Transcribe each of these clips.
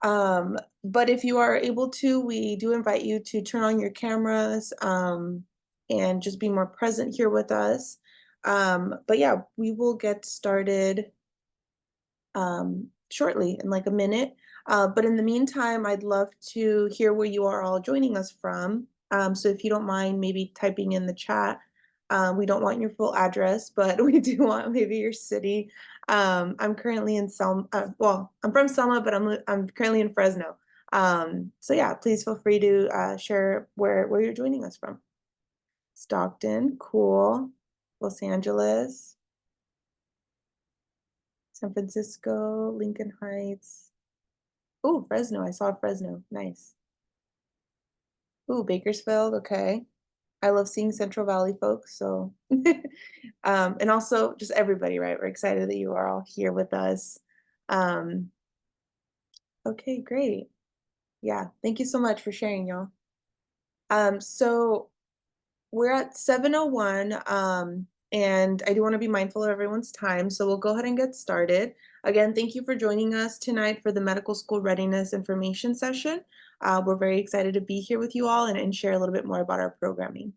But if you are able to, we do invite you to turn on your cameras and just be more present here with us. But yeah, we will get started shortly in like a minute. But in the meantime, I'd love to hear where you are all joining us from. So if you don't mind maybe typing in the chat, we don't want your full address, but we do want maybe your city. I'm currently in Selma. Well, I'm from Selma, but I'm currently in Fresno. So yeah, please feel free to share where you're joining us from. Stockton, cool. Los Angeles, San Francisco, Lincoln Heights. Oh, Fresno. I saw Fresno. Nice. Ooh, Bakersfield. Okay. I love seeing Central Valley folks. So, and also just everybody, right? We're excited that you are all here with us. Um, okay, great. Yeah. Thank you so much for sharing, y'all. So we're at 7:01, and I do want to be mindful of everyone's time, so we'll go ahead and get started. Again, thank you for joining us tonight for the Medical School Readiness Information Session. We're very excited to be here with you all and share a little bit more about our programming.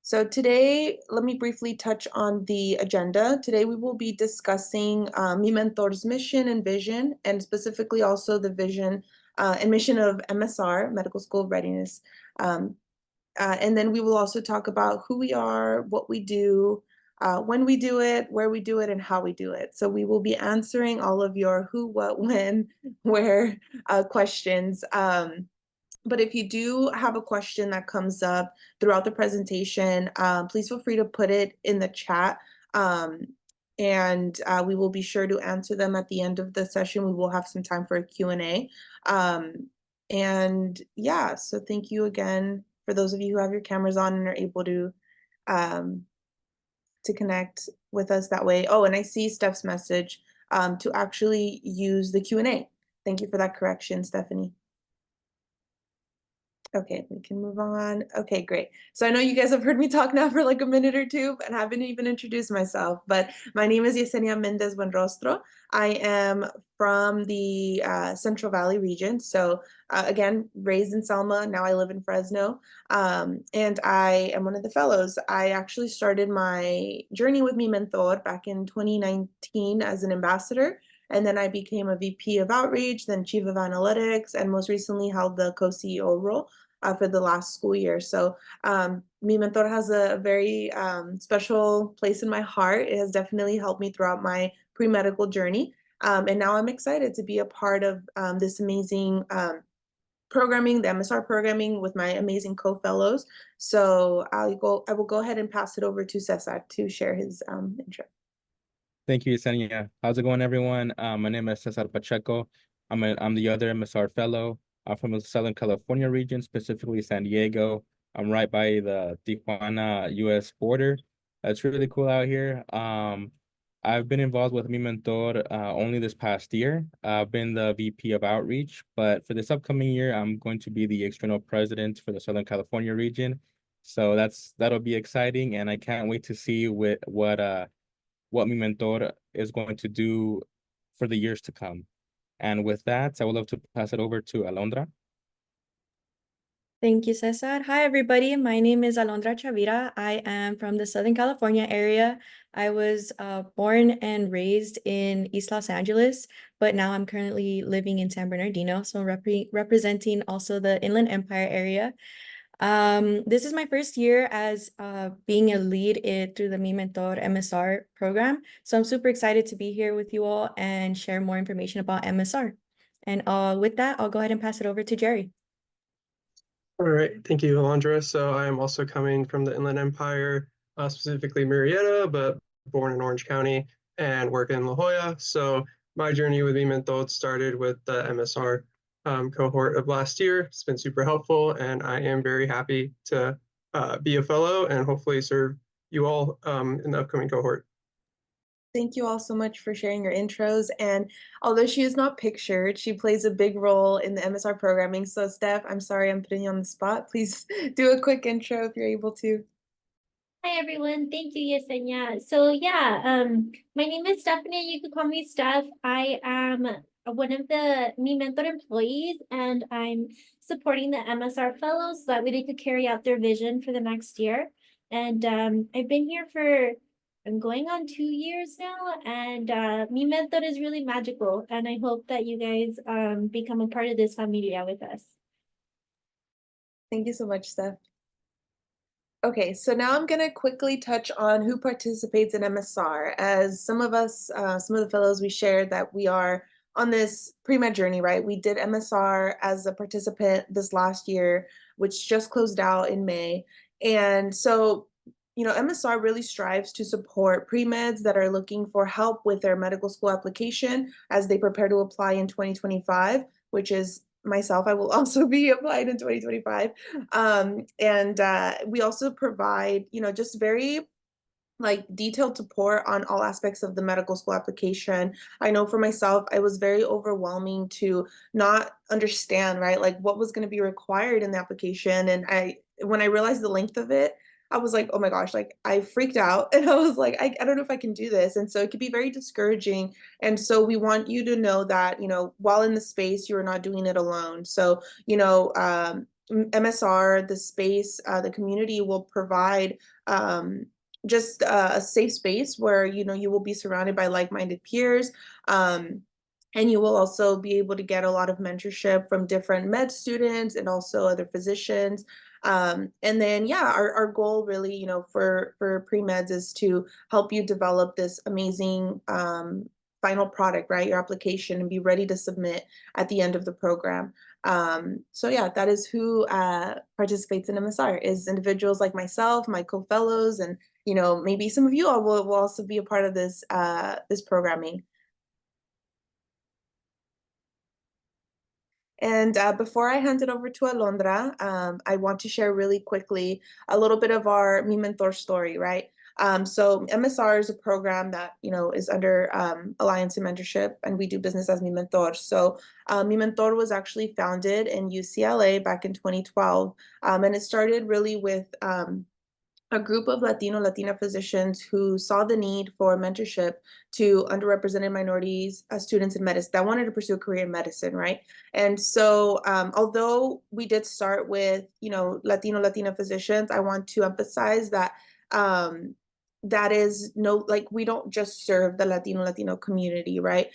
So today, let me briefly touch on the agenda. Today we will be discussing MiMentor's mission and vision, and specifically also the vision and mission of MSR, Medical School Readiness. And then we will also talk about who we are, what we do, when we do it, where we do it, and how we do it. So we will be answering all of your who, what, when, where questions. But if you do have a question that comes up throughout the presentation, please feel free to put it in the chat. And we will be sure to answer them at the end of the session. We will have some time for a Q&A. And yeah, so thank you again for those of you who have your cameras on and are able to connect with us that way. Oh, and I see Steph's message to actually use the Q&A. Thank you for that correction, Stephanie. Okay, we can move on. Okay, great. So I know you guys have heard me talk now for like a minute or two, and haven't even introduced myself, but my name is Yesenia Mendez Buenrostro. I am from the Central Valley region. So again, raised in Selma, now I live in Fresno, and I am one of the fellows. I actually started my journey with MiMentor back in 2019 as an ambassador. And then I became a VP of Outreach, then Chief of Analytics, and most recently held the co-CEO role for the last school year. So MiMentor has a very special place in my heart. It has definitely helped me throughout my pre-medical journey. And now I'm excited to be a part of this amazing programming, the MSR programming with my amazing co-fellows. So I will go ahead and pass it over to Cesar to share his intro. Thank you, Yesenia. How's it going, everyone? My name is Cesar Pacheco. I'm the other MSR fellow. I'm from the Southern California region, specifically San Diego. I'm right by the Tijuana, U.S. border. It's really cool out here. I've been involved with MiMentor only this past year. I've been the VP of Outreach, but for this upcoming year, I'm going to be the external president for the Southern California region. So that'll be exciting, and I can't wait to see what MiMentor is going to do for the years to come. And with that, I would love to pass it over to Alondra. Thank you, Cesar. Hi, everybody. My name is Alondra Chavira. I am from the Southern California area. I was born and raised in East Los Angeles, but now I'm currently living in San Bernardino, so representing also the Inland Empire area. This is my first year as being a lead through the MiMentor MSR program. So I'm super excited to be here with you all and share more information about MSR. And with that, I'll go ahead and pass it over to Jerry. All right, thank you, Alondra. So I am also coming from the Inland Empire, specifically Murrieta, but born in Orange County and work in La Jolla. So my journey with MiMentor started with the MSR cohort of last year. It's been super helpful, and I am very happy to be a fellow and hopefully serve you all in the upcoming cohort. Thank you all so much for sharing your intros. And although she is not pictured, she plays a big role in the MSR programming. So Steph, I'm sorry I'm putting you on the spot. Please do a quick intro if you're able to. Hi everyone, thank you, Yesenia. So yeah, my name is Stephanie. You can call me Steph. I am one of the MiMentor employees, and I'm supporting the MSR fellows so that way they could carry out their vision for the next year. And I've been here for I'm going on 2 years now, and MiMentor is really magical, and I hope that you guys become a part of this familia with us. Thank you so much, Steph. Okay, so now I'm going to quickly touch on who participates in MSR. As some of us, some of the fellows, we shared that we are on this pre-med journey, right? We did MSR as a participant this last year, which just closed out in May. And so, you know, MSR really strives to support pre-meds that are looking for help with their medical school application as they prepare to apply in 2025, which is myself. I will also be applied in 2025. We also provide, you know, just very like detailed support on all aspects of the medical school application. I know for myself, it was very overwhelming to not understand, right, like what was going to be required in the application. And when I realized the length of it, I was like, oh my gosh, like I freaked out and I was like, I don't know if I can do this. And so it could be very discouraging. And so we want you to know that, you know, while in the space, you are not doing it alone. So, you know, MSR, the space, the community will provide just a safe space where, you know, you will be surrounded by like-minded peers. And you will also be able to get a lot of mentorship from different med students and also other physicians. And then, yeah, our goal really, you know, for pre-meds is to help you develop this amazing final product, right? Your application, and be ready to submit at the end of the program. So yeah, that is who participates in MSR, is individuals like myself, my co-fellows, and you know, maybe some of you all will also be a part of this this programming. And before I hand it over to Alondra, I want to share really quickly a little bit of our MiMentor story, right? So MSR is a program that, you know, is under Alliance and Mentorship, and we do business as MiMentor. So MiMentor was actually founded in UCLA back in 2012, and it started really with a group of Latina physicians who saw the need for mentorship to underrepresented minorities, students in medicine that wanted to pursue a career in medicine, right? And so, although we did start with, you know, Latina physicians, I want to emphasize that that is no, like, we don't just serve the Latino community, right?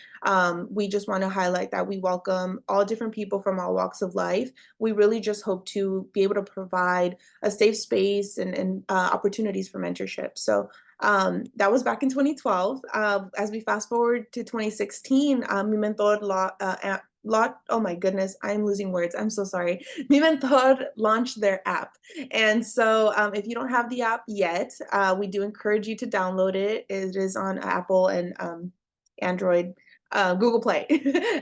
We just want to highlight that we welcome all different people from all walks of life. We really just hope to be able to provide a safe space and opportunities for mentorship. So that was back in 2012. As we fast forward to 2016, MiMentor oh my goodness, I'm losing words. I'm so sorry. MiMentor launched their app. And so if you don't have the app yet, we do encourage you to download it. It is on Apple and Android, Google Play.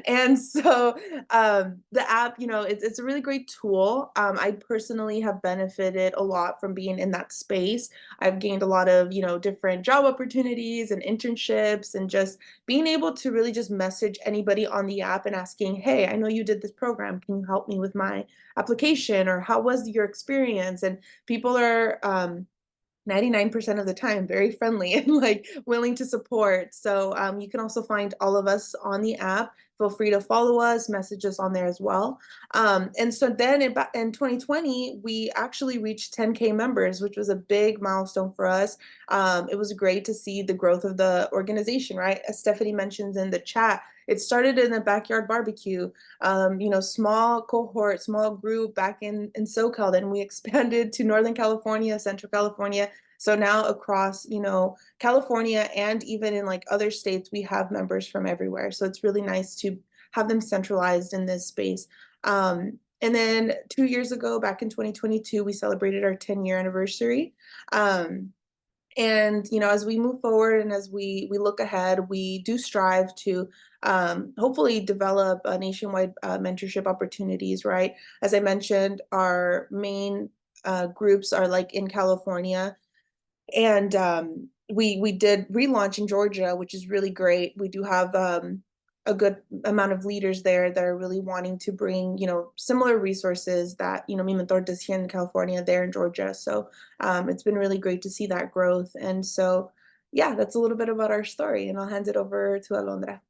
And so the app, you know, it's a really great tool. I personally have benefited a lot from being in that space. I've gained a lot of, you know, different job opportunities and internships, and just being able to really just message anybody on the app and asking, hey, I know you did this program. Can you help me with my application? Or how was your experience? And people are 99% of the time very friendly and like willing to support. So you can also find all of us on the app. Feel free to follow us, message us on there as well. And so then in 2020, we actually reached 10K members, which was a big milestone for us. It was great to see the growth of the organization, right? As Stephanie mentions in the chat, it started in a backyard barbecue, you know, small cohort, small group back in SoCal. Then we expanded to Northern California, Central California. So now across, you know, California and even in like other states, we have members from everywhere. So it's really nice to have them centralized in this space. And then 2 years ago, back in 2022, we celebrated our 10-year anniversary. And, you know, as we move forward and as we look ahead, we do strive to hopefully develop nationwide mentorship opportunities, right? As I mentioned, our main groups are like in California. And we did relaunch in Georgia, which is really great. We do have a good amount of leaders there that are really wanting to bring, similar resources that, MiMentor does here in California, there in Georgia. So it's been really great to see that growth. And so, yeah, that's a little bit about our story, and I'll hand it over to Alondra.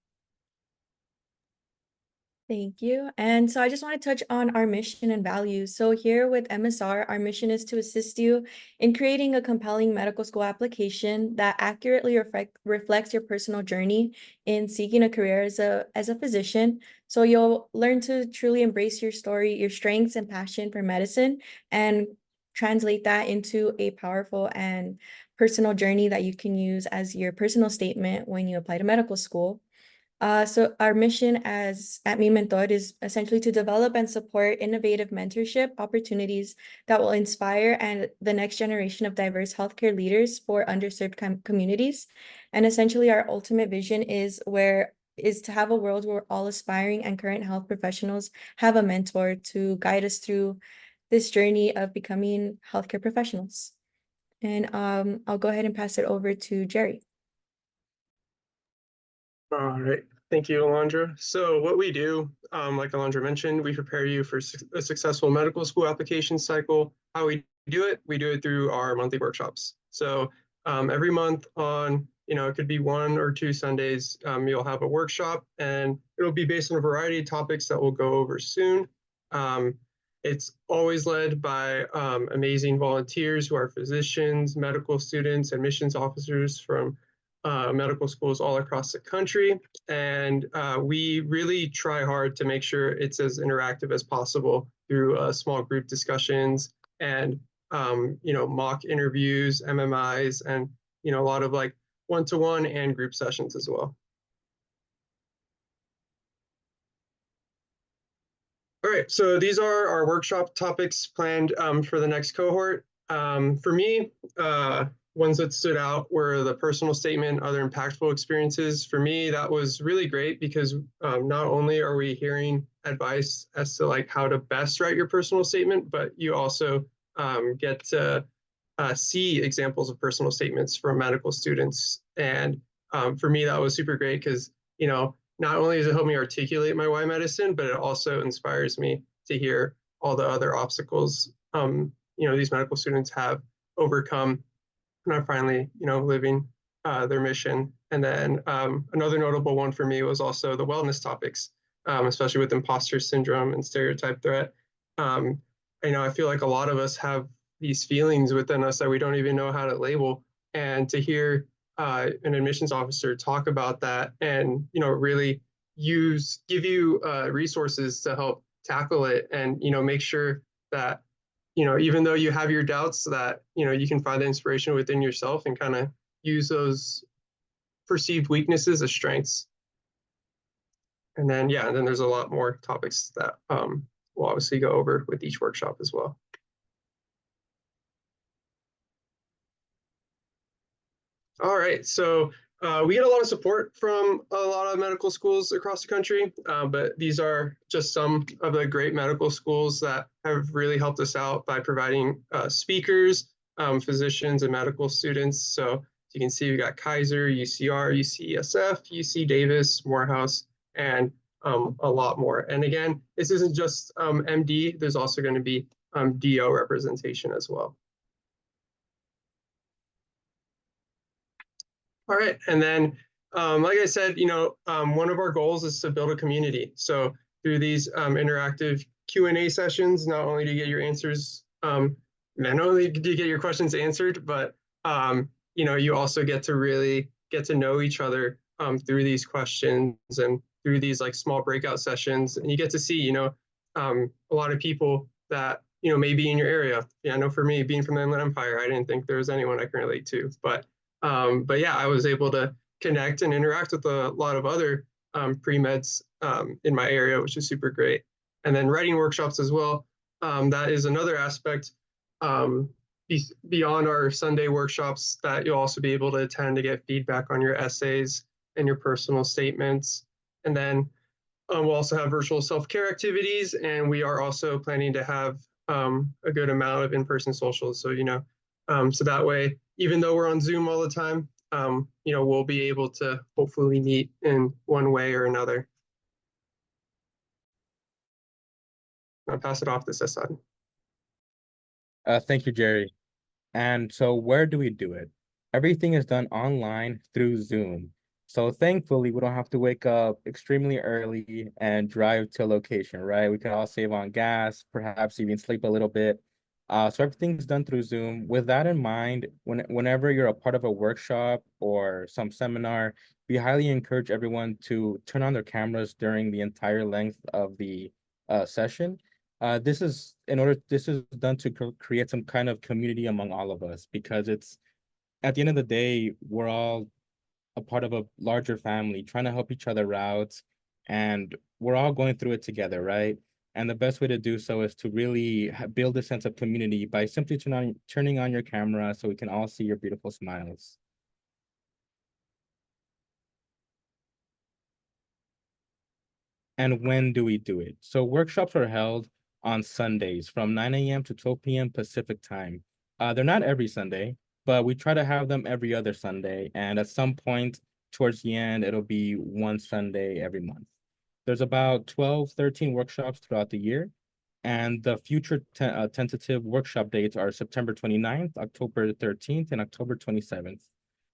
Thank you. And so I just want to touch on our mission and values. So here with MSR, our mission is to assist you in creating a compelling medical school application that accurately reflects your personal journey in seeking a career as a physician. So you'll learn to truly embrace your story, your strengths and passion for medicine, and translate that into a powerful and personal journey that you can use as your personal statement when you apply to medical school. So our mission at MiMentor is essentially to develop and support innovative mentorship opportunities that will inspire the next generation of diverse healthcare leaders for underserved communities. And essentially our ultimate vision is to have a world where all aspiring and current health professionals have a mentor to guide us through this journey of becoming healthcare professionals. And I'll go ahead and pass it over to Jerry. All right. Thank you, Alondra. So what we do, like Alondra mentioned, we prepare you for a successful medical school application cycle. How we do it through our monthly workshops. So every month on, it could be 1 or 2 Sundays, you'll have a workshop, and it'll be based on a variety of topics that we'll go over soon. It's always led by amazing volunteers who are physicians, medical students, admissions officers from medical schools all across the country. And we really try hard to make sure it's as interactive as possible through small group discussions and, mock interviews, MMIs, and, a lot of like one-to-one and group sessions as well. All right, so these are our workshop topics planned for the next cohort. For me, ones that stood out were the personal statement, other impactful experiences. For me, that was really great because not only are we hearing advice as to like how to best write your personal statement, but you also get to see examples of personal statements from medical students. And for me, that was super great because, not only does it help me articulate my why medicine, but it also inspires me to hear all the other obstacles, these medical students have overcome and are finally, living their mission. And then another notable one for me was also the wellness topics, especially with imposter syndrome and stereotype threat. I feel like a lot of us have these feelings within us that we don't even know how to label. And to hear an admissions officer talk about that and, really give you resources to help tackle it and, make sure that even though you have your doubts, that, you can find the inspiration within yourself and kind of use those perceived weaknesses as strengths. And then, and then there's a lot more topics that we'll obviously go over with each workshop as well. All right, so we get a lot of support from a lot of medical schools across the country, but these are just some of the great medical schools that have really helped us out by providing speakers, physicians, and medical students. So you can see we got Kaiser, UCR, UCSF, UC Davis, Morehouse, and a lot more. And again, this isn't just MD, there's also going to be DO representation as well. All right, and then, like I said, one of our goals is to build a community. So through these interactive Q&A sessions, not only do you get your answers, not only do you get your questions answered, but you also get to really get to know each other through these questions and through these like small breakout sessions, and you get to see, a lot of people that may be in your area. Yeah, I know for me, being from the Inland Empire, I didn't think there was anyone I can relate to, but yeah, I was able to connect and interact with a lot of other pre-meds in my area, which is super great. And then writing workshops as well. That is another aspect beyond our Sunday workshops that you'll also be able to attend to get feedback on your essays and your personal statements. And then we'll also have virtual self-care activities, and we are also planning to have a good amount of in-person socials. So, so that way, even though we're on Zoom all the time, we'll be able to hopefully meet in one way or another. I'll pass it off to Cesar. Thank you, Jerry. And so where do we do it? Everything is done online through Zoom. So thankfully, we don't have to wake up extremely early and drive to a location, right? We can all save on gas, perhaps even sleep a little bit. So everything's done through Zoom. With that in mind, whenever you're a part of a workshop or some seminar, we highly encourage everyone to turn on their cameras during the entire length of the session. This is done to create some kind of community among all of us, because it's at the end of the day, we're all a part of a larger family trying to help each other out, and we're all going through it together, right? And the best way to do so is to really build a sense of community by simply turning on your camera so we can all see your beautiful smiles. And when do we do it? So workshops are held on Sundays from 9 a.m. to 12 p.m. Pacific time. They're not every Sunday, but we try to have them every other Sunday. And at some point towards the end, it'll be one Sunday every month. There's about 12, 13 workshops throughout the year. And the future tentative workshop dates are September 29th, October 13th, and October 27th.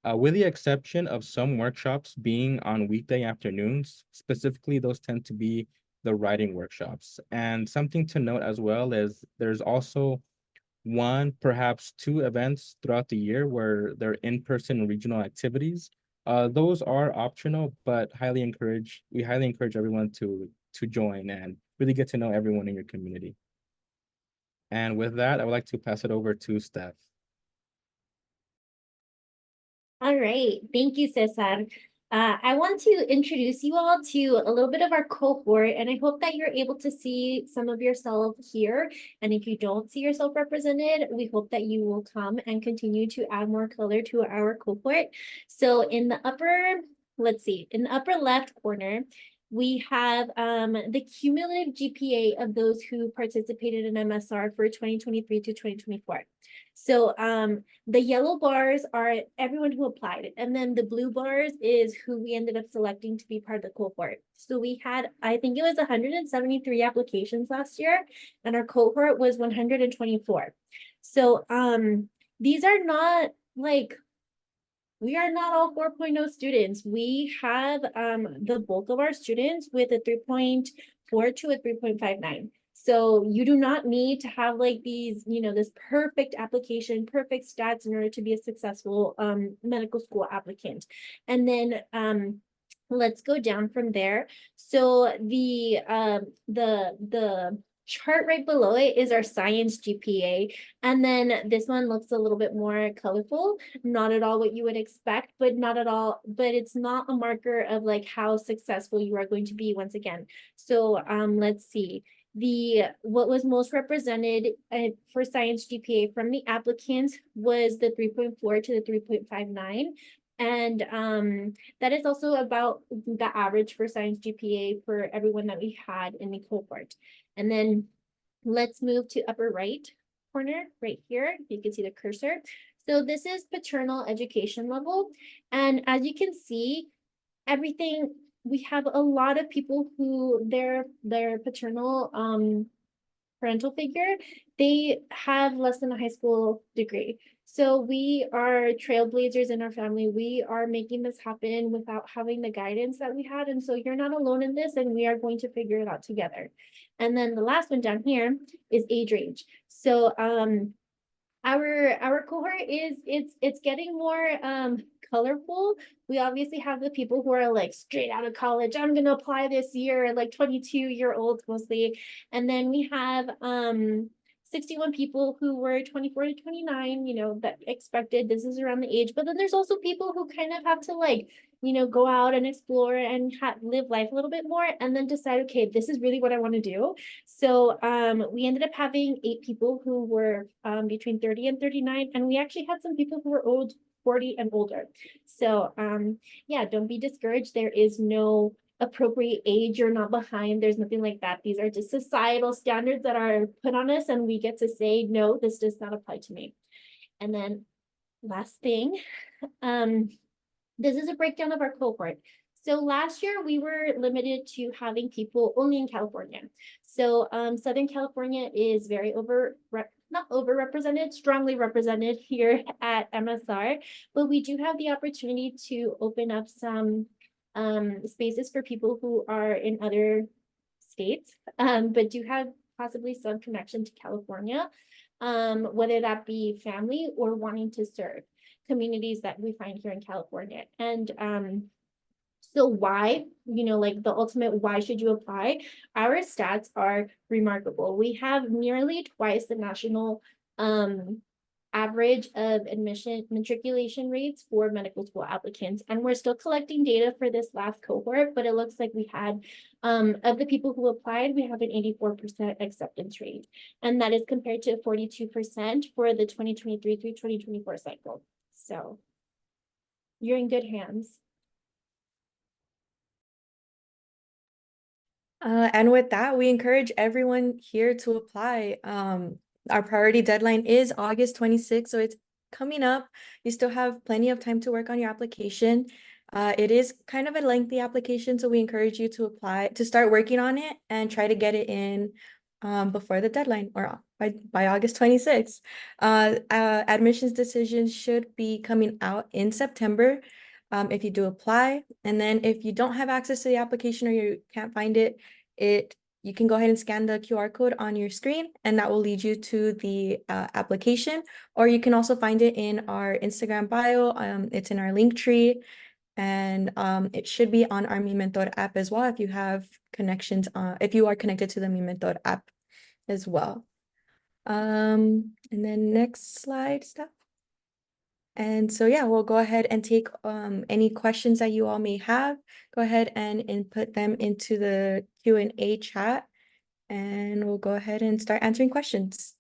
With the exception of some workshops being on weekday afternoons, specifically those tend to be the writing workshops. And something to note as well is there's also one, perhaps two events throughout the year where they're in-person regional activities. Those are optional, but we highly encourage everyone to join and really get to know everyone in your community. And with that, I would like to pass it over to Steph. All right, thank you, Cesar. I want to introduce you all to a little bit of our cohort, and I hope that you're able to see some of yourself here. And if you don't see yourself represented, we hope that you will come and continue to add more color to our cohort. So in the upper, in the upper left corner, we have the cumulative GPA of those who participated in MSR for 2023 to 2024. So the yellow bars are everyone who applied, and then the blue bars is who we ended up selecting to be part of the cohort. So we had, I think it was 173 applications last year, and our cohort was 124. So these are not like, we are not all 4.0 students. We have the bulk of our students with a 3.4 to a 3.59. So you do not need to have like these, this perfect application, perfect stats in order to be a successful medical school applicant. And then let's go down from there. So the chart right below it is our science GPA. And then this one looks a little bit more colorful, not at all what you would expect, but it's not a marker of like how successful you are going to be once again. So let's see. What was most represented for science GPA from the applicants was the 3.4 to the 3.59. And that is also about the average for science GPA for everyone that we had in the cohort. And then let's move to upper right corner right here. You can see the cursor. So this is paternal education level. And as you can see, everything, we have a lot of people who their paternal parental figure, they have less than a high school degree. So we are trailblazers in our family. We are making this happen without having the guidance that we had. And so you're not alone in this, and we are going to figure it out together. And then the last one down here is age range. So our cohort it's getting more colorful. We obviously have the people who are like straight out of college. I'm gonna apply this year, like 22-year-olds mostly. And then we have 61 people who were 24 to 29, that expected this is around the age. But then there's also people who kind of have to like, go out and explore and live life a little bit more, and then decide, okay, this is really what I want to do. So we ended up having 8 people who were between 30 and 39, and we actually had some people who were 40 and older. So yeah, don't be discouraged. There is no appropriate age. You're not behind. There's nothing like that. These are just societal standards that are put on us, and we get to say, no, this does not apply to me. And then last thing, This is a breakdown of our cohort. So last year we were limited to having people only in California. So Southern California is very not overrepresented, strongly represented here at MSR, but we do have the opportunity to open up some spaces for people who are in other states, but do have possibly some connection to California, whether that be family or wanting to serve communities that we find here in California. And so why, like the ultimate why should you apply? Our stats are remarkable. We have nearly twice the national average of matriculation rates for medical school applicants. And we're still collecting data for this last cohort, but it looks like we had, of the people who applied, we have an 84% acceptance rate. And that is compared to 42% for the 2023 through 2024 cycle. So you're in good hands. And with that, we encourage everyone here to apply. Our priority deadline is August 26th, so it's coming up. You still have plenty of time to work on your application. It is kind of a lengthy application, so we encourage you to apply, to start working on it and try to get it in before the deadline or by August 26th. Admissions decisions should be coming out in September. If you do apply, and then if you don't have access to the application or you can't find it, you can go ahead and scan the QR code on your screen, and that will lead you to the application. Or you can also find it in our Instagram bio. It's in our link tree, and it should be on our MiMentor app as well if you have connections. If you are connected to the MiMentor app as well. And then next slide, Steph. And so, yeah, we'll go ahead and take any questions that you all may have. Go ahead and input them into the Q&A chat, and we'll go ahead and start answering questions.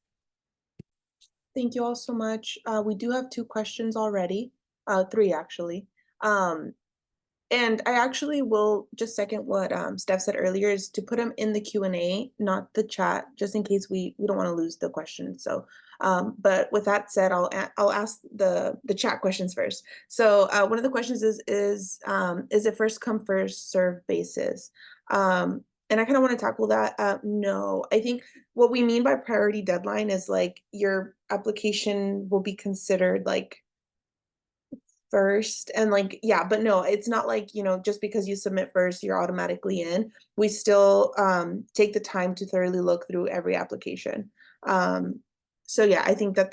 Thank you all so much. We do have 2 questions already, 3 actually. And I actually will just second what Steph said earlier, is to put them in the Q&A, not the chat, just in case we don't want to lose the question. So, but with that said, I'll ask the chat questions first. So one of the questions is it first come first serve basis? And I kind of want to tackle that. No, I think what we mean by priority deadline is like your application will be considered like first, and like, yeah, but no, it's not like, just because you submit first, you're automatically in. We still take the time to thoroughly look through every application. So yeah, I think that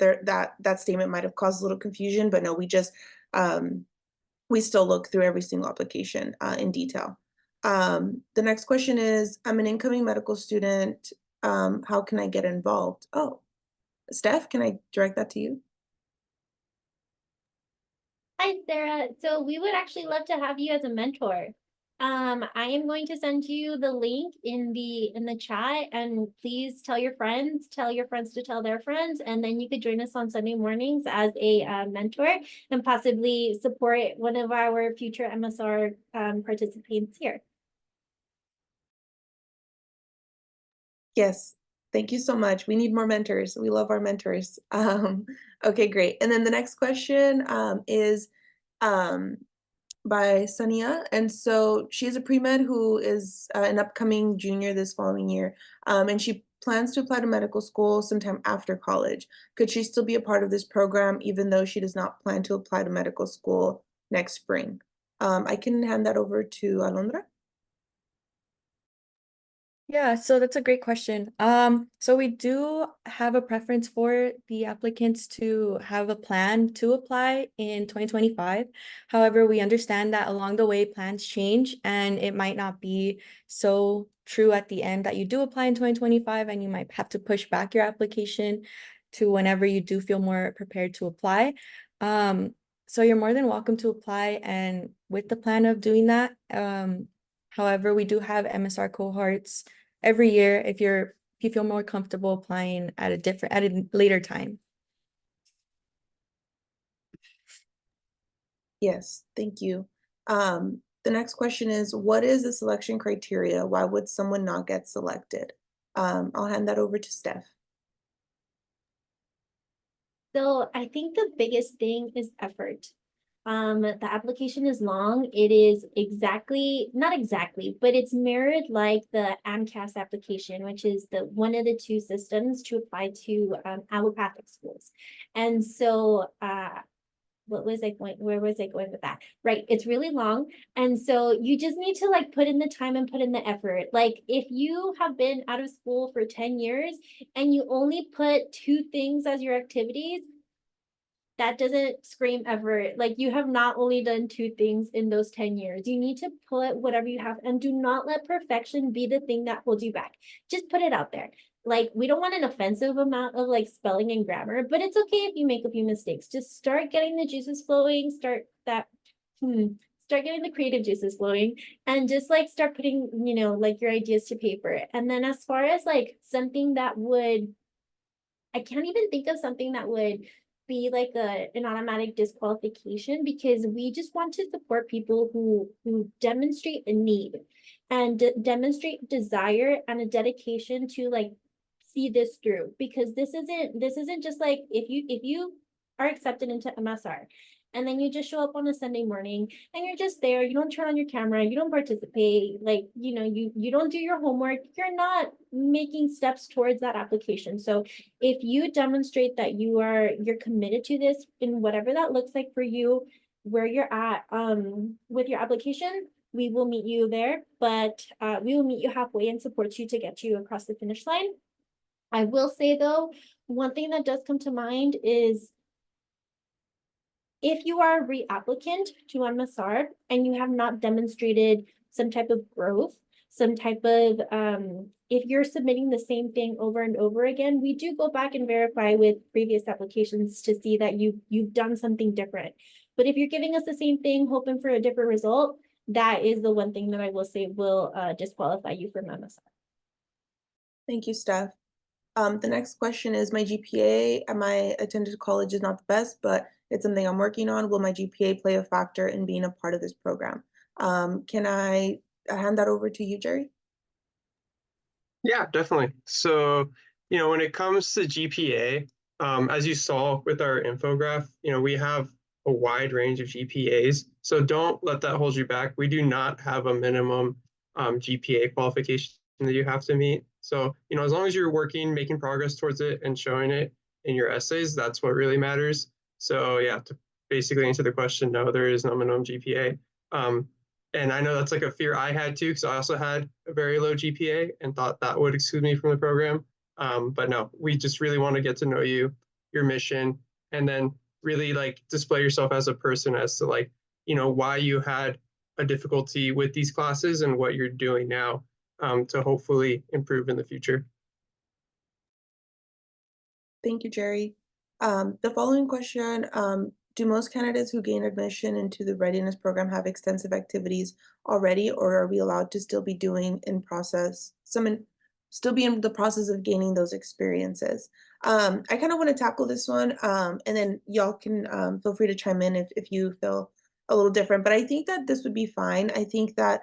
that statement might have caused a little confusion, but no, we just we still look through every single application in detail. The next question is, I'm an incoming medical student. How can I get involved? Oh, Steph, can I direct that to you? Hi, Sarah. So we would actually love to have you as a mentor. I am going to send you the link in the chat, and please tell your friends to tell their friends, and then you could join us on Sunday mornings as a mentor and possibly support one of our future MSR participants here. Yes. Thank you so much. We need more mentors. We love our mentors. Okay, great. And then the next question is by Sania. And so she's a pre-med who is an upcoming junior this following year. And she plans to apply to medical school sometime after college. Could she still be a part of this program even though she does not plan to apply to medical school next spring? I can hand that over to Alondra. Yeah, so that's a great question. So we do have a preference for the applicants to have a plan to apply in 2025. However, we understand that along the way plans change, and it might not be so true at the end that you do apply in 2025, and you might have to push back your application to whenever you do feel more prepared to apply. So you're more than welcome to apply, and with the plan of doing that. However, we do have MSR cohorts every year if you feel more comfortable applying at a later time. Yes, thank you. The next question is, what is the selection criteria? Why would someone not get selected? I'll hand that over to Steph. So I think the biggest thing is effort. The application is long. It is not exactly, but it's mirrored like the AMCAS application, which is one of the two systems to apply to allopathic schools. And so where was I going with that? Right, it's really long. And so you just need to like put in the time and put in the effort. Like if you have been out of school for 10 years and you only put 2 things as your activities, that doesn't scream effort. Like you have not only done 2 things in those 10 years. You need to put whatever you have, and do not let perfection be the thing that holds you back. Just put it out there. Like we don't want an offensive amount of like spelling and grammar, but it's okay if you make a few mistakes. Just start getting the juices flowing, start getting the creative juices flowing, and just like start putting, like your ideas to paper. And then as far as like something that would, I can't even think of something that would be like an automatic disqualification, because we just want to support people who demonstrate a need and demonstrate desire and a dedication to like see this through. Because this isn't just like if you are accepted into MSR and then you just show up on a Sunday morning and you're just there, you don't turn on your camera, you don't participate, like, you don't do your homework, you're not making steps towards that application. So if you demonstrate that you're committed to this in whatever that looks like for you, where you're at with your application, we will meet you there, but we will meet you halfway and support you to get you across the finish line. I will say though, one thing that does come to mind is if you are a reapplicant to MSR and you have not demonstrated some type of growth, some type of, if you're submitting the same thing over and over again, we do go back and verify with previous applications to see that you've done something different. But if you're giving us the same thing, hoping for a different result, that is the one thing that I will say will disqualify you from MSR. Thank you, Steph. The next question is, my GPA at my attended college is not the best, but it's something I'm working on. Will my GPA play a factor in being a part of this program? Can I hand that over to you, Jerry? Yeah, definitely. So, when it comes to GPA, as you saw with our infograph, we have a wide range of GPAs. So don't let that hold you back. We do not have a minimum GPA qualification that you have to meet. So, as long as you're working, making progress towards it and showing it in your essays, that's what really matters. So yeah, to basically answer the question, no, there is no minimum GPA. And I know that's like a fear I had too, because I also had a very low GPA and thought that would exclude me from the program. But no, we just really want to get to know you, your mission, and then really like display yourself as a person as to like, why you had a difficulty with these classes and what you're doing now to hopefully improve in the future. Thank you, Jerry. The following question, do most candidates who gain admission into the Readiness program have extensive activities already, or are we allowed to still be doing still be in the process of gaining those experiences? I kind of want to tackle this one, and then y'all can feel free to chime in if you feel a little different, but I think that this would be fine. I think that,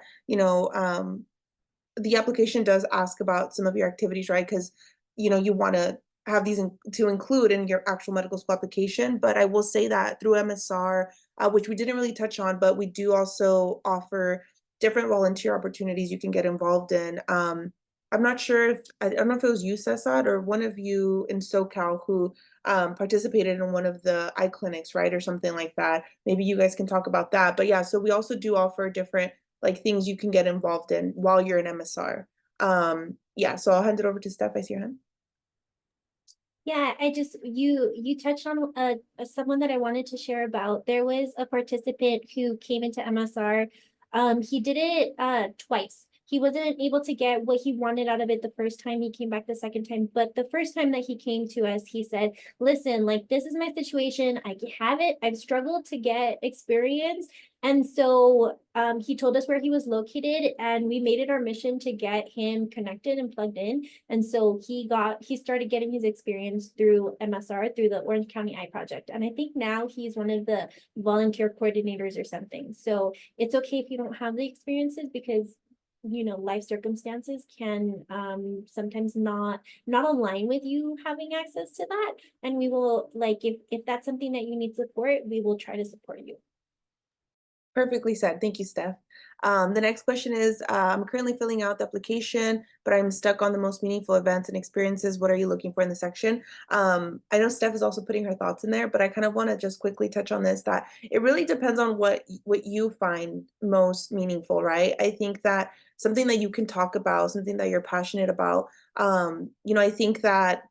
the application does ask about some of your activities, right? Because, you want to have these to include in your actual medical school application. But I will say that through MSR, which we didn't really touch on, but we do also offer different volunteer opportunities you can get involved in. I'm not sure if, I don't know if it was you, Cesar, or one of you in SoCal who participated in one of the eye clinics, right? Or something like that. Maybe you guys can talk about that. But yeah, so we also do offer different like things you can get involved in while you're in MSR. Yeah, so I'll hand it over to Steph. I see your hand. Yeah, you touched on someone that I wanted to share about. There was a participant who came into MSR. He did it twice. He wasn't able to get what he wanted out of it the first time. He came back the second time, but the first time that he came to us, he said, listen, like, this is my situation. I have it. I've struggled to get experience. And so he told us where he was located, and we made it our mission to get him connected and plugged in. And so he started getting his experience through MSR, through the Orange County Eye Project. And I think now he's one of the volunteer coordinators or something. So it's okay if you don't have the experiences, because life circumstances can sometimes not align with you having access to that. And we will, like, if that's something that you need support, we will try to support you. Perfectly said. Thank you, Steph. The next question is, I'm currently filling out the application, but I'm stuck on the most meaningful events and experiences. What are you looking for in the section? I know Steph is also putting her thoughts in there, but I kind of want to just quickly touch on this, that it really depends on what you find most meaningful, right? I think that something that you can talk about, something that you're passionate about, I think that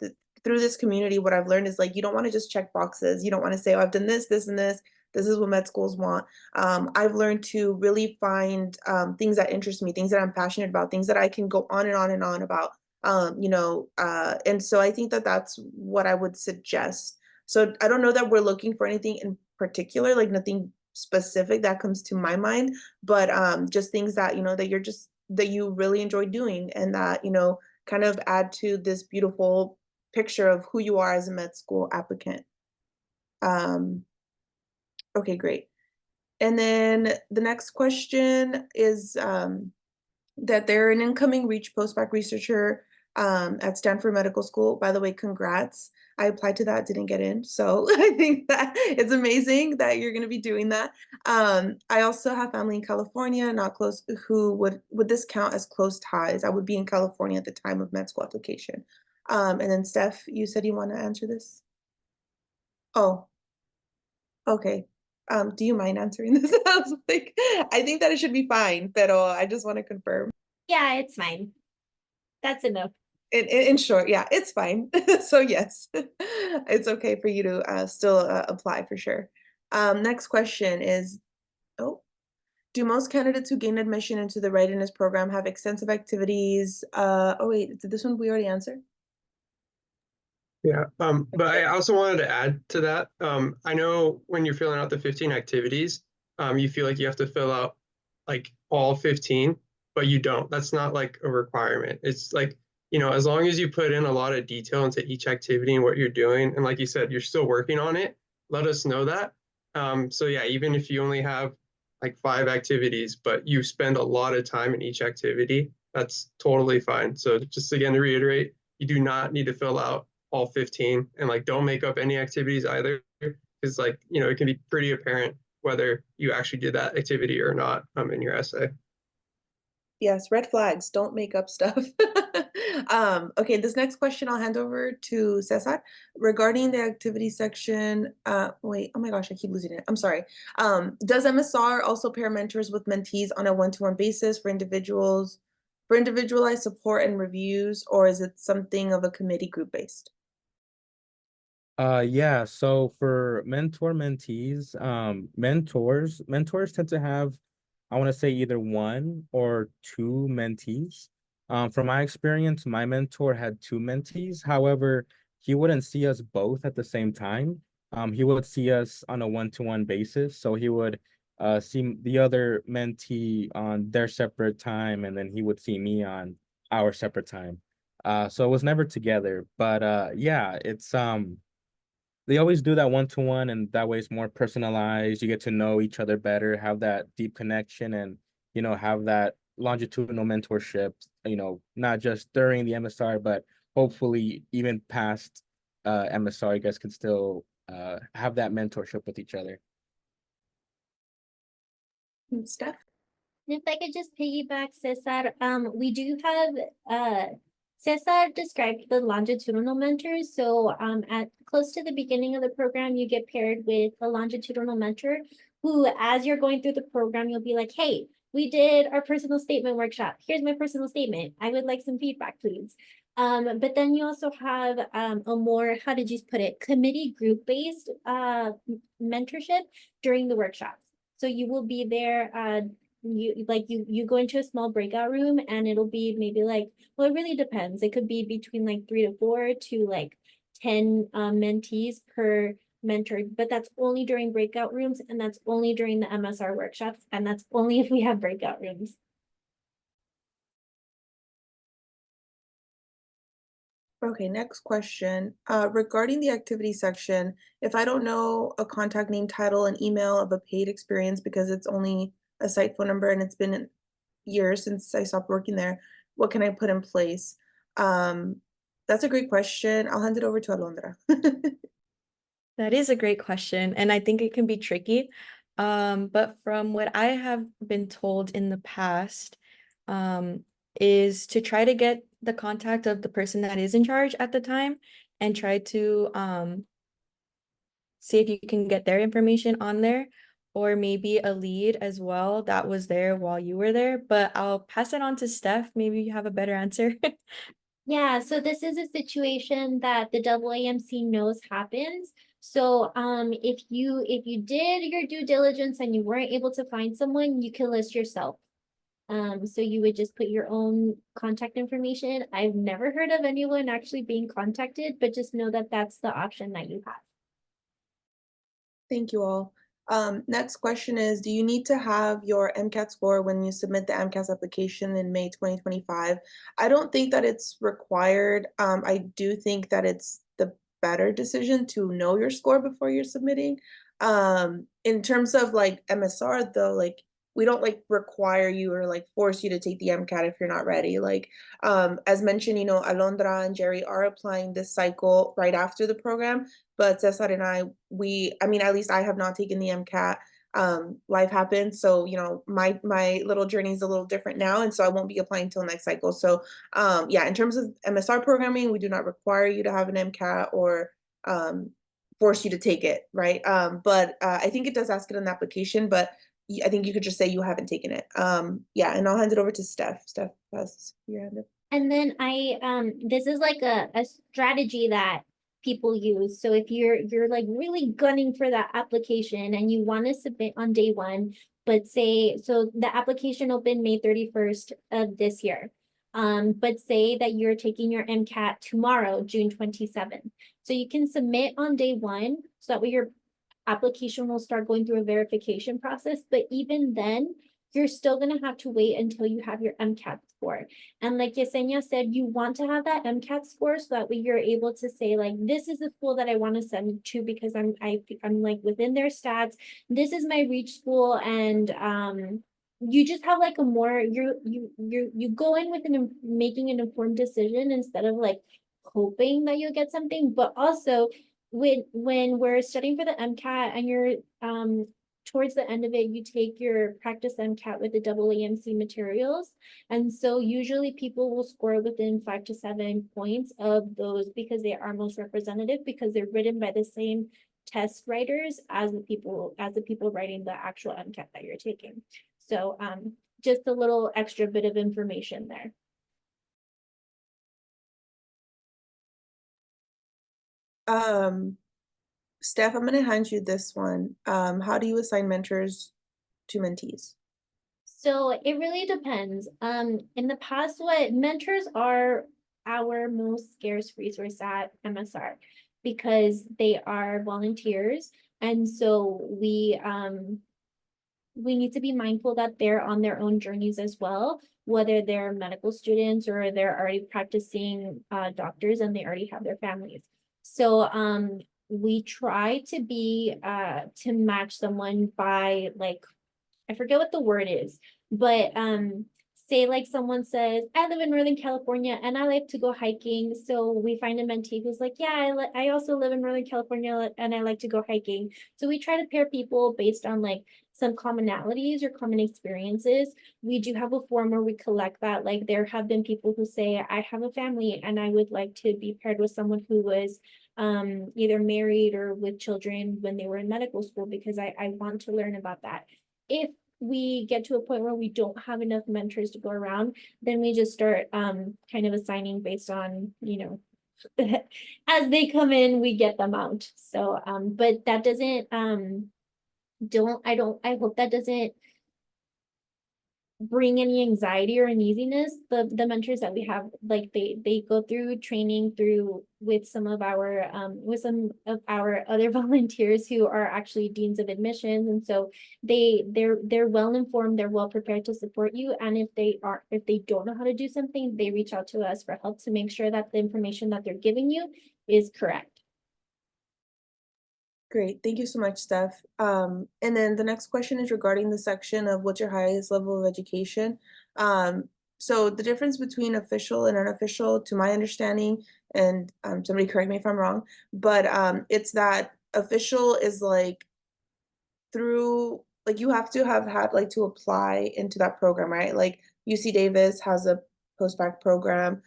through this community, what I've learned is like, you don't want to just check boxes. You don't want to say, oh, I've done this, this, and this. This is what med schools want. I've learned to really find things that interest me, things that I'm passionate about, things that I can go on and on and on about. And so I think that that's what I would suggest. So I don't know that we're looking for anything in particular, like nothing specific that comes to my mind, but just things that, that you really enjoy doing, and that, kind of add to this beautiful picture of who you are as a med school applicant. Okay, great. And then the next question is that they're an incoming REACH postbac researcher at Stanford Medical School. By the way, congrats. I applied to that, didn't get in. So I think that it's amazing that you're going to be doing that. I also have family in California, not close, who would this count as close ties? I would be in California at the time of med school application. And then Steph, you said you want to answer this? Oh, okay. Do you mind answering this? I was like, I think that it should be fine, but I just want to confirm. Yeah, it's fine. That's enough. In short, yeah, it's fine. So yes, it's okay for you to still apply for sure. Next question is, do most candidates who gain admission into the Readiness program have extensive activities? Oh wait, did this one we already answer? Yeah, but I also wanted to add to that. I know when you're filling out the 15 activities, you feel like you have to fill out like all 15, but you don't. That's not like a requirement. It's like, as long as you put in a lot of detail into each activity and what you're doing, and like you said, you're still working on it, let us know that. So yeah, even if you only have like 5 activities, but you spend a lot of time in each activity, that's totally fine. So just again to reiterate, you do not need to fill out all 15, and like don't make up any activities either, because like it can be pretty apparent whether you actually did that activity or not in your essay. Yes, red flags, don't make up stuff. Okay, this next question I'll hand over to Cesar regarding the activity section. Wait, oh my gosh, I keep losing it. I'm sorry. Does MSR also pair mentors with mentees on a one-to-one basis for individualized support and reviews, or is it something of a committee group based? Yeah, so for mentees, mentors tend to have, I want to say, either 1 or 2 mentees. From my experience, my mentor had 2 mentees. However, he wouldn't see us both at the same time. He would see us on a one-to-one basis. So he would see the other mentee on their separate time, and then he would see me on our separate time. So it was never together. But yeah, it's they always do that one-to-one, and that way it's more personalized. You get to know each other better, have that deep connection, and have that longitudinal mentorship, not just during the MSR, but hopefully even past MSR, you guys can still have that mentorship with each other. Steph? If I could just piggyback Cesar, we do have Cesar described the longitudinal mentors. So at close to the beginning of the program, you get paired with a longitudinal mentor who, as you're going through the program, you'll be like, hey, we did our personal statement workshop. Here's my personal statement. I would like some feedback, please. But then you also have a more, how did you put it, committee group-based mentorship during the workshops. So you will be there, you go into a small breakout room, and it'll be maybe like, well, it really depends. It could be between like 3 to 4 to like 10 mentees per mentor, but that's only during breakout rooms, and that's only during the MSR workshops, and that's only if we have breakout rooms. Okay, next question. Regarding the activity section, if I don't know a contact name, title, and email of a paid experience because it's only a site phone number and it's been years since I stopped working there, what can I put in place? That's a great question. I'll hand it over to Alondra. That is a great question, and I think it can be tricky. But from what I have been told in the past, is to try to get the contact of the person that is in charge at the time and try to see if you can get their information on there, or maybe a lead as well that was there while you were there. But I'll pass it on to Steph. Maybe you have a better answer. Yeah, so this is a situation that the AAMC knows happens. So if you did your due diligence and you weren't able to find someone, you can list yourself. So you would just put your own contact information. I've never heard of anyone actually being contacted, but just know that that's the option that you have. Thank you all. Next question is, do you need to have your MCAT score when you submit the MCAS application in May 2025? I don't think that it's required. I do think that it's the better decision to know your score before you're submitting. In terms of like MSR though, like we don't like require you or like force you to take the MCAT if you're not ready. Like as mentioned, you know, Alondra and Jerry are applying this cycle right after the program. But Cesar and I mean, at least I have not taken the MCAT. Life happens. So, you know, my little journey is a little different now. And so I won't be applying till next cycle. So yeah, in terms of MSR programming, we do not require you to have an MCAT or force you to take it, right? But I think it does ask it in the application, but I think you could just say you haven't taken it. Yeah, and I'll hand it over to Steph. Steph, pass your hand up. And then this is like a strategy that people use. So if you're like really gunning for that application and you want to submit on day one, but say, so the application opened May 31st of this year. But say that you're taking your MCAT tomorrow, June 27th. So you can submit on day one, so that way your application will start going through a verification process. But even then, you're still going to have to wait until you have your MCAT score. And like Yesenia said, you want to have that MCAT score so that way you're able to say, like, this is the school that I want to send to because I'm like within their stats. This is my reach school, and you just have like a more you go in with making an informed decision instead of like hoping that you'll get something. But also when we're studying for the MCAT and you're towards the end of it, you take your practice MCAT with the AAMC materials. And so usually people will score within 5 to 7 points of those because they are most representative, because they're written by the same test writers as the people writing the actual MCAT that you're taking. So just a little extra bit of information there. Steph, I'm gonna hand you this one. How do you assign mentors to mentees? So it really depends. In the past, what mentors are our most scarce resource at MSR because they are volunteers. And so we need to be mindful that they're on their own journeys as well, whether they're medical students or they're already practicing doctors and they already have their families. So we try to be to match someone by like, I forget what the word is, but say like someone says, I live in Northern California and I like to go hiking. So we find a mentee who's like, yeah, I also live in Northern California and I like to go hiking. So we try to pair people based on like some commonalities or common experiences. We do have a form where we collect that. Like there have been people who say, I have a family and I would like to be paired with someone who was either married or with children when they were in medical school because I want to learn about that. If we get to a point where we don't have enough mentors to go around, then we just start kind of assigning based on, you know, as they come in, we get them out. So, but that doesn't, I hope that doesn't bring any anxiety or uneasiness. The mentors that we have, like they go through training with some of our other volunteers who are actually deans of admissions, and so they're well informed, they're well prepared to support you, and if they don't know how to do something, they reach out to us for help to make sure that the information that they're giving you is correct. Great, thank you so much, Steph. And then the next question is regarding the section of what's your highest level of education. So the difference between official and unofficial, to my understanding, and somebody correct me if I'm wrong, but it's that official is like through like you have to have had like to apply into that program, right? Like UC Davis has a post-bac program.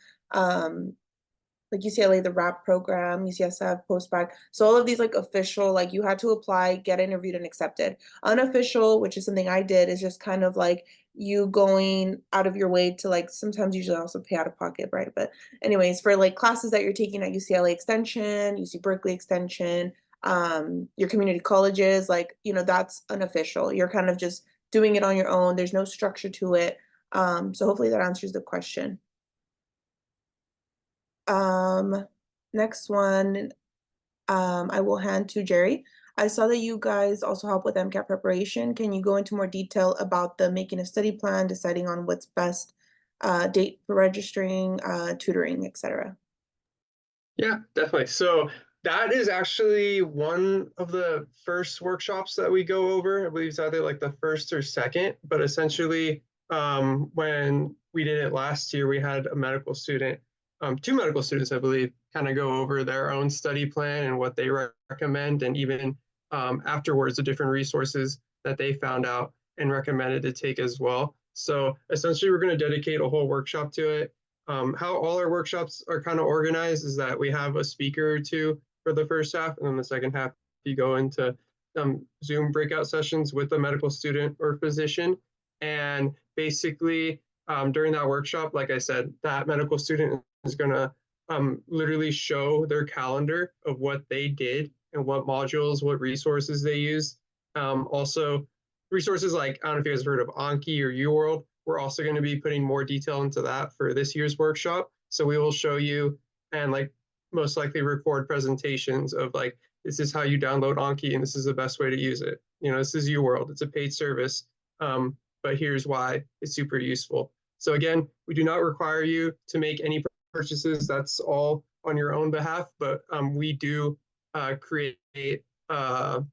Like UCLA, the RAP program, UCSF, postbac. So all of these like official, like you had to apply, get interviewed and accepted. Unofficial, which is something I did, is just kind of like you going out of your way to like sometimes usually also pay out of pocket, right? But anyways, for like classes that you're taking at UCLA Extension, UC Berkeley Extension, your community colleges, like, you know, that's unofficial. You're kind of just doing it on your own. There's no structure to it. So hopefully that answers the question. Next one, I will hand to Jerry. I saw that you guys also help with MCAT preparation. Can you go into more detail about the making a study plan, deciding on what's best, date for registering, tutoring, etc.? Yeah, definitely. So that is actually one of the first workshops that we go over. I believe it's either like the first or second, but essentially when we did it last year, we had a medical student, two medical students, I believe, kind of go over their own study plan and what they recommend, and even afterwards, the different resources that they found out and recommended to take as well. So essentially, we're going to dedicate a whole workshop to it. How all our workshops are kind of organized is that we have a speaker or two for the first half, and then the second half, you go into Zoom breakout sessions with a medical student or physician. And basically, during that workshop, like I said, that medical student is going to literally show their calendar of what they did and what modules, what resources they use. Also, resources like, I don't know if you guys have heard of Anki or UWorld. We're also going to be putting more detail into that for this year's workshop. So we will show you and like most likely record presentations of like, this is how you download Anki and this is the best way to use it. You know, this is UWorld. It's a paid service, but here's why it's super useful. So again, we do not require you to make any purchases. That's all on your own behalf, but we do create kind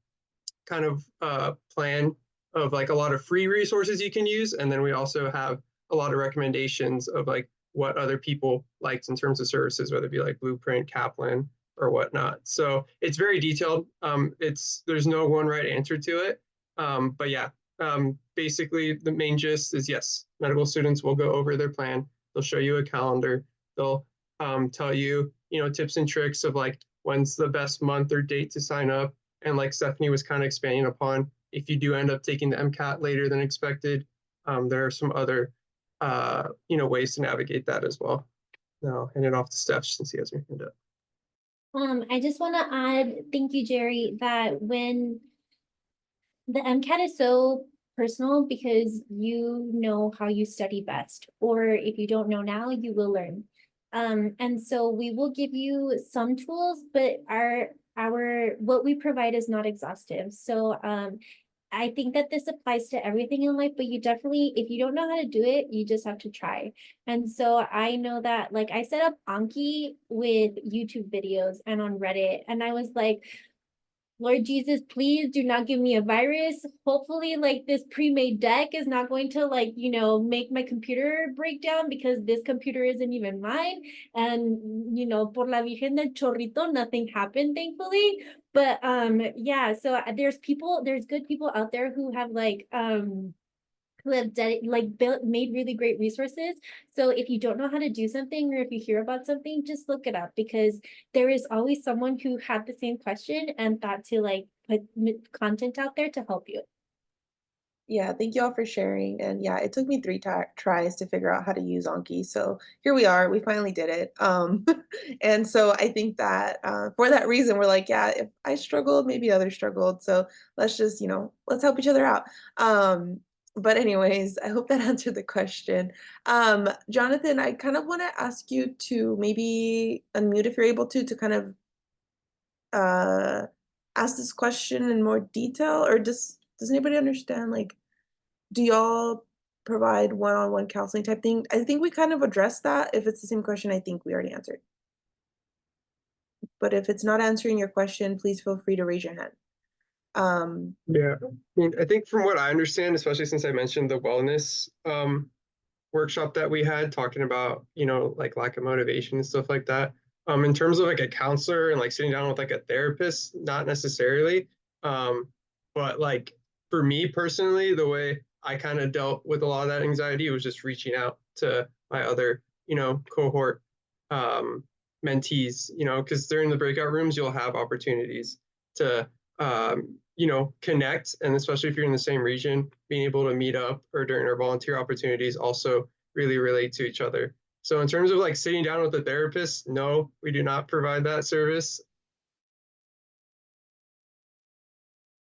of plan of like a lot of free resources you can use. And then we also have a lot of recommendations of like what other people liked in terms of services, whether it be like Blueprint, Kaplan, or whatnot. So it's very detailed. There's no one right answer to it. But yeah, basically the main gist is yes, medical students will go over their plan. They'll show you a calendar. They'll tell you, you know, tips and tricks of like when's the best month or date to sign up. And like Stephanie was kind of expanding upon, if you do end up taking the MCAT later than expected, there are some other, you know, ways to navigate that as well. Now I'll hand it off to Steph since he has her hand up. I just want to add, thank you, Jerry, that when the MCAT is so personal because you know how you study best, or if you don't know now, you will learn. And so we will give you some tools, but our what we provide is not exhaustive. So I think that this applies to everything in life, but you definitely, if you don't know how to do it, you just have to try. And so I know that, like, I set up Anki with YouTube videos and on Reddit, and I was like, Lord Jesus, please do not give me a virus. Hopefully, like, this pre-made deck is not going to, like, you know, make my computer break down, because this computer isn't even mine. And, you know, por la Virgen del Chorrito, nothing happened, thankfully. But yeah, so there's good people out there who have like who have made really great resources. So if you don't know how to do something, or if you hear about something, just look it up, because there is always someone who had the same question and thought to like put content out there to help you. Yeah, thank you all for sharing. And yeah, it took me 3 tries to figure out how to use Anki. So here we are, we finally did it. And so I think that for that reason, we're like, yeah, if I struggled, maybe others struggled. So let's just, you know, let's help each other out. But anyways, I hope that answered the question. Jonathan, I kind of want to ask you to maybe unmute if you're able to kind of ask this question in more detail, or does anybody understand, like, do y'all provide one-on-one counseling type thing? I think we kind of addressed that. If it's the same question, I think we already answered. But if it's not answering your question, please feel free to raise your hand. Yeah, I mean, I think from what I understand, especially since I mentioned the wellness workshop that we had talking about, you know, like lack of motivation and stuff like that. In terms of like a counselor and like sitting down with like a therapist, not necessarily. But like for me personally, the way I kind of dealt with a lot of that anxiety was just reaching out to my other, cohort mentees, because during the breakout rooms, you'll have opportunities to, connect. And especially if you're in the same region, being able to meet up or during our volunteer opportunities also really relate to each other. So in terms of like sitting down with a therapist, no, we do not provide that service.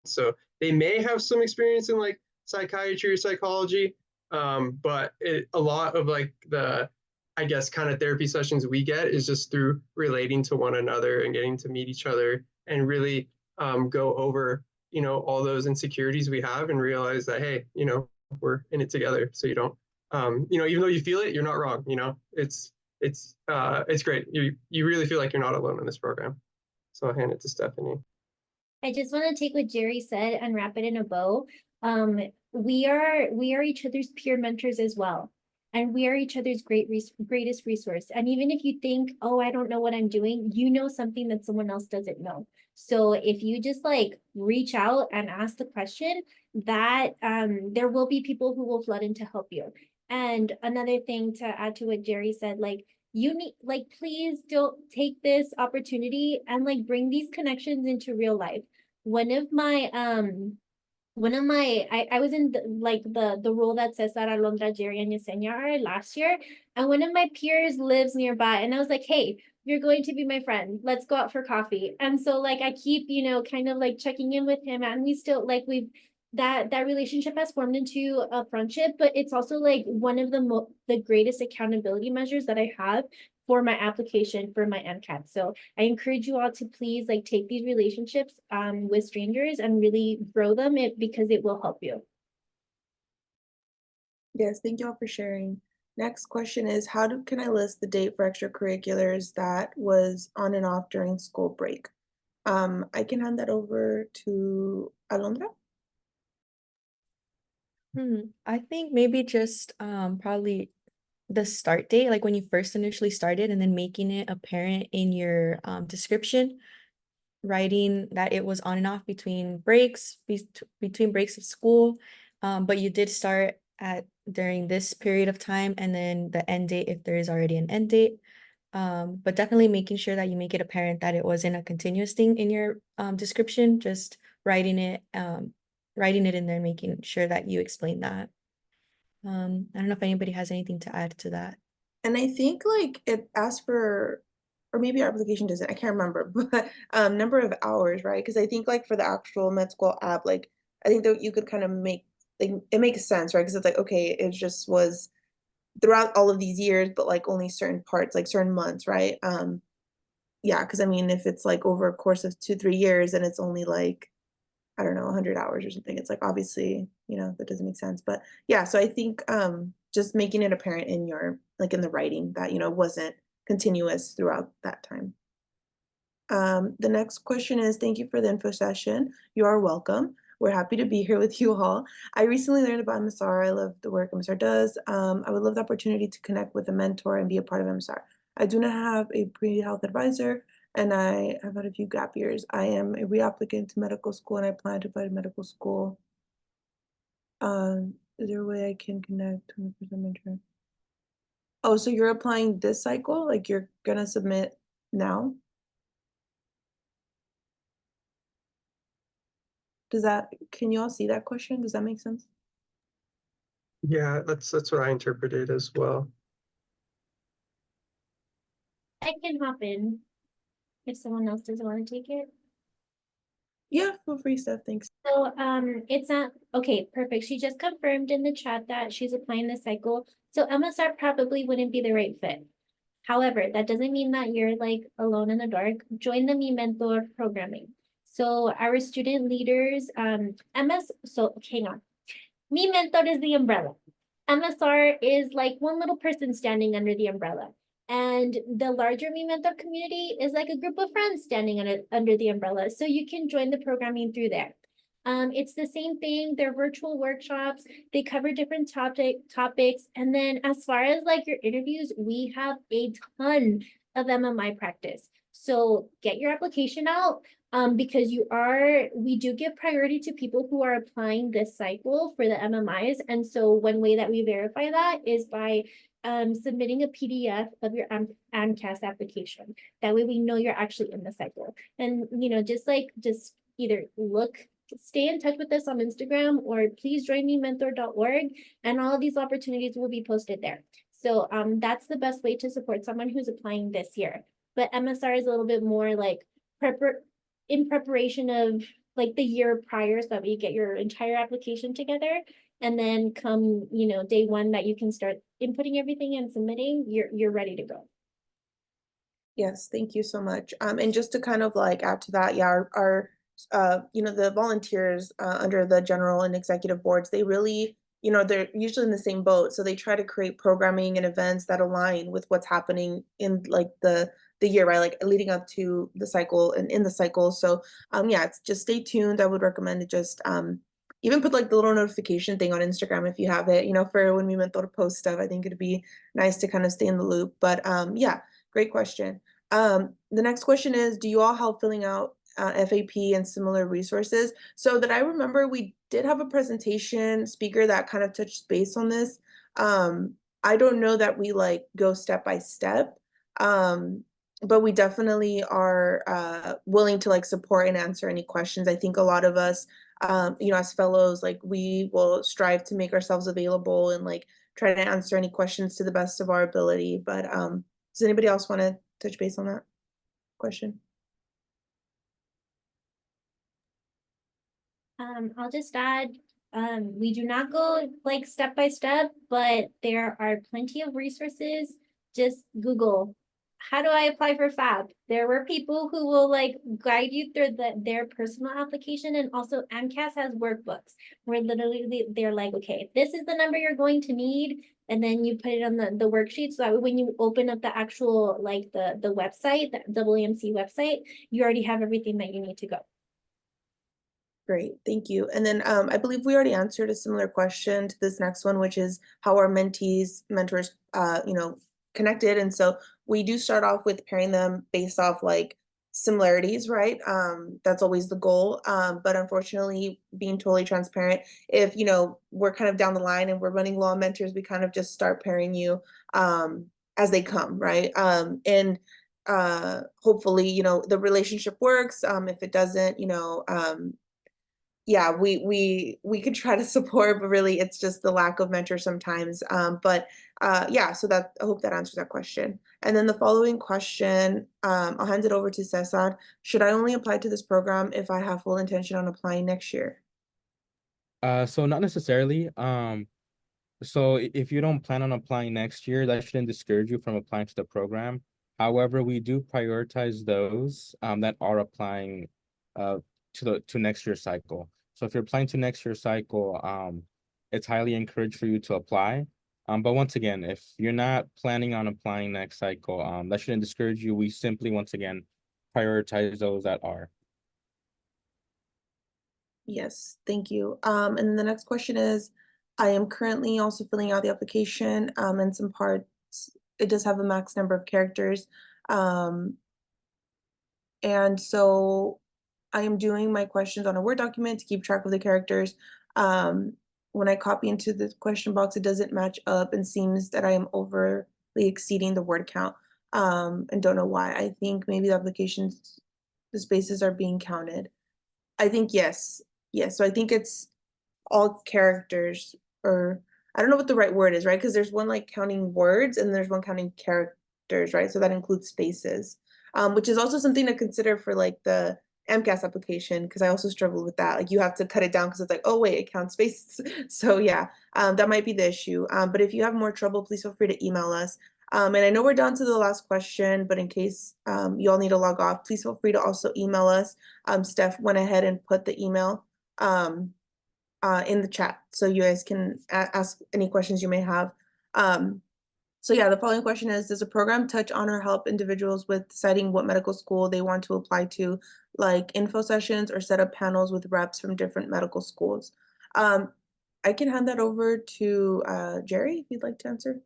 So they may have some experience in like psychiatry or psychology, but a lot of like I guess, kind of therapy sessions we get is just through relating to one another and getting to meet each other and really go over, all those insecurities we have and realize that, hey, we're in it together. So you don't, even though you feel it, you're not wrong. It's great. You really feel like you're not alone in this program. So I'll hand it to Stephanie. I just want to take what Jerry said and wrap it in a bow. We are each other's peer mentors as well. And we are each other's greatest resource. And even if you think, oh, I don't know what I'm doing, you know something that someone else doesn't know. So if you just like reach out and ask the question, that there will be people who will flood in to help you. And another thing to add to what Jerry said, like, you need, like, please don't take this opportunity and like bring these connections into real life. One of my I was in the role that says that Alondra, Jerry, and Yesenia are last year, and one of my peers lives nearby, and I was like, hey, you're going to be my friend, let's go out for coffee. And so like I keep, kind of like checking in with him, and we still like that relationship has formed into a friendship, but it's also like one of the greatest accountability measures that I have for my application for my MCAT. So I encourage you all to please like take these relationships with strangers and really grow them because it will help you. Yes, thank you all for sharing. Next question is, can I list the date for extracurriculars that was on and off during school break? I can hand that over to Alondra. I think maybe just probably the start date, like when you first initially started, and then making it apparent in your description, writing that it was on and off between breaks, between breaks of school, but you did start during this period of time, and then the end date if there is already an end date. But definitely making sure that you make it apparent that it wasn't a continuous thing in your description, just writing it in there, making sure that you explain that. I don't know if anybody has anything to add to that. And I think like it asks for, or maybe our application doesn't, I can't remember, but number of hours, right? Because I think like for the actual med school app, like I think that you could kind of make, like, it makes sense, right? Because it's like, okay, it just was throughout all of these years, but like only certain parts, like certain months, right? Yeah, because I mean, if it's like over a course of 2-3 years and it's only like, I don't know, 100 hours or something, it's like obviously, that doesn't make sense. But yeah, so I think just making it apparent in in the writing that, it wasn't continuous throughout that time. The next question is, thank you for the info session. You are welcome. We're happy to be here with you all. I recently learned about MSR. I love the work MSR does. I would love the opportunity to connect with a mentor and be a part of MSR. I do not have a pre-health advisor, and I have had a few gap years. I am a reapplicant to medical school, and I plan to apply to medical school. Is there a way I can connect 100% mentor? Oh, so you're applying this cycle? Like you're gonna submit now? Can you all see that question? Does that make sense? Yeah, that's what I interpreted as well. I can hop in if someone else doesn't want to take it. Yeah, feel free, Steph. Thanks. So it's not okay, perfect. She just confirmed in the chat that she's applying the cycle. So MSR probably wouldn't be the right fit. However, that doesn't mean that you're like alone in the dark. Join the MiMentor programming. So our student leaders, so hang on. MiMentor is the umbrella. MSR is like one little person standing under the umbrella. And the larger MiMentor community is like a group of friends standing under the umbrella. So you can join the programming through there. It's the same thing. They're virtual workshops. They cover different topics. And then as far as like your interviews, we have a ton of MMI practice. So get your application out. because we do give priority to people who are applying this cycle for the MMIs. And so one way that we verify that is by submitting a PDF of your AMCAS application. That way we know you're actually in the cycle. And, just either stay in touch with us on Instagram, or please join MiMentor.org, and all of these opportunities will be posted there. So that's the best way to support someone who's applying this year. But MSR is a little bit more like in preparation of like the year prior, so that you get your entire application together, and then come, day one that you can start inputting everything and submitting, you're ready to go. Yes, thank you so much. And just to kind of like add to that, yeah, our the volunteers under the general and executive boards, they really, they're usually in the same boat. So they try to create programming and events that align with what's happening in like the year, right? Like leading up to the cycle and in the cycle. So yeah, it's just stay tuned. I would recommend to just even put like the little notification thing on Instagram if you have it, for when we meant to post stuff. I think it'd be nice to kind of stay in the loop. But yeah, great question. The next question is, do you all help filling out FAP and similar resources? So that I remember, we did have a presentation speaker that kind of touched base on this. I don't know that we like go step by step, but we definitely are willing to like support and answer any questions. I think a lot of us, as fellows, like we will strive to make ourselves available and like try to answer any questions to the best of our ability. But does anybody else want to touch base on that question? I'll just add, we do not go like step by step, but there are plenty of resources. Just Google, how do I apply for FAP? There were people who will like guide you through their personal application, and also AMCAS has workbooks where literally they're like, okay, this is the number you're going to need, and then you put it on the worksheet, so that when you open up the actual like the website, the WMC website, you already have everything that you need to go. Great, thank you. And then I believe we already answered a similar question to this next one, which is how are mentors, connected. And so we do start off with pairing them based off like similarities, right? That's always the goal. But unfortunately, being totally transparent, if we're kind of down the line and we're running low on mentors, we kind of just start pairing you as they come, right? And hopefully, the relationship works. If it doesn't, yeah, we could try to support, but really it's just the lack of mentor sometimes. But yeah, so I hope that answers that question. And then the following question, I'll hand it over to Cesar. Should I only apply to this program if I have full intention on applying next year? So not necessarily. So if you don't plan on applying next year, that shouldn't discourage you from applying to the program. However, we do prioritize those that are applying to next year's cycle. So if you're applying to next year's cycle, it's highly encouraged for you to apply. But once again, if you're not planning on applying next cycle, that shouldn't discourage you. We simply, once again, prioritize those that are. Yes, thank you. And then the next question is, I am currently also filling out the application, and some parts, it does have a max number of characters. And so I am doing my questions on a Word document to keep track of the characters. When I copy into the question box, it doesn't match up and seems that I am overly exceeding the word count, and don't know why. I think maybe the spaces are being counted. I think yes. So I think it's all characters, or I don't know what the right word is, right? Because there's one like counting words and there's one counting characters, right? So that includes spaces, which is also something to consider for like the MCAS application, because I also struggle with that. Like you have to cut it down because it's like, oh wait, it counts spaces. So yeah, that might be the issue. But if you have more trouble, please feel free to email us. And I know we're down to the last question, but in case you all need to log off, please feel free to also email us. Steph went ahead and put the email in the chat, so you guys can ask any questions you may have. So yeah, the following question is, does the program touch on or help individuals with deciding what medical school they want to apply to, like info sessions or set up panels with reps from different medical schools? I can hand that over to Jerry, if you'd like to answer.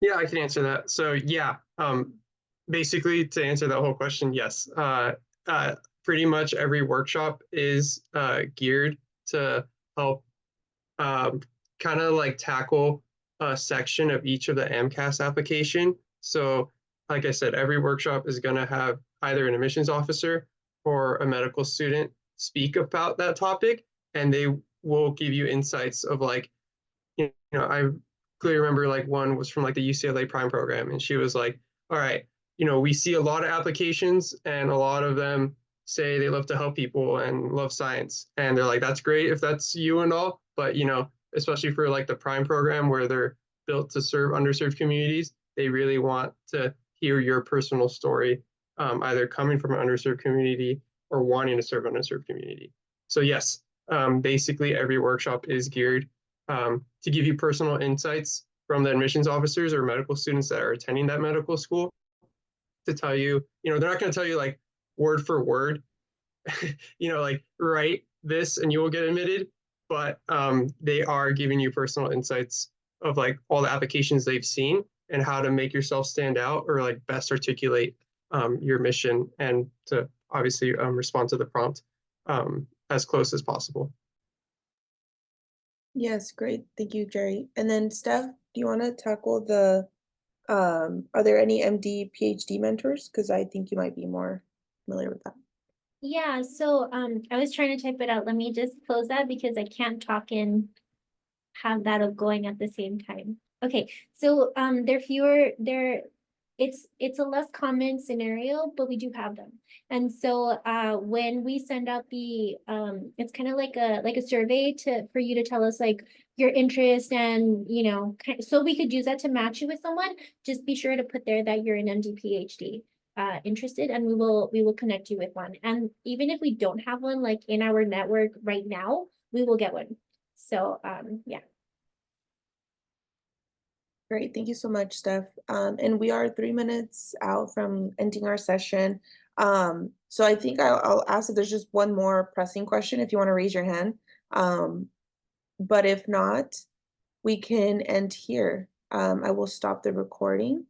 Yeah, I can answer that. So yeah, basically to answer that whole question, yes. pretty much every workshop is geared to help kind of like tackle a section of each of the MCAS application. So like I said, every workshop is going to have either an admissions officer or a medical student speak about that topic, and they will give you insights of like, you know, I clearly remember like one was from like the UCLA Prime program, and she was like, all right, you know, we see a lot of applications and a lot of them say they love to help people and love science. And they're like, that's great if that's you and all, but you know, especially for like the Prime program where they're built to serve underserved communities, they really want to hear your personal story, either coming from an underserved community or wanting to serve an underserved community. So yes, basically every workshop is geared to give you personal insights from the admissions officers or medical students that are attending that medical school, to tell you, you know, they're not going to tell you like word for word, you know, like write this and you will get admitted, but they are giving you personal insights of like all the applications they've seen and how to make yourself stand out or like best articulate your mission, and to obviously respond to the prompt as close as possible. Yes, great. Thank you, Jerry. And then Steph, do you want to tackle the, are there any MD, PhD mentors? Because I think you might be more familiar with that. Yeah, so I was trying to type it out. Let me just close that because I can't talk and have that going at the same time. Okay, so it's a less common scenario, but we do have them. And so when we send out the it's kind of like a survey for you to tell us like your interest, and you know, so we could use that to match you with someone. Just be sure to put there that you're an MD PhD interested, and we will connect you with one. And even if we don't have one like in our network right now, we will get one. So yeah. Great, thank you so much, Steph. And we are 3 minutes out from ending our session. So I think I'll ask if there's just one more pressing question if you want to raise your hand. But if not, we can end here. I will stop the recording.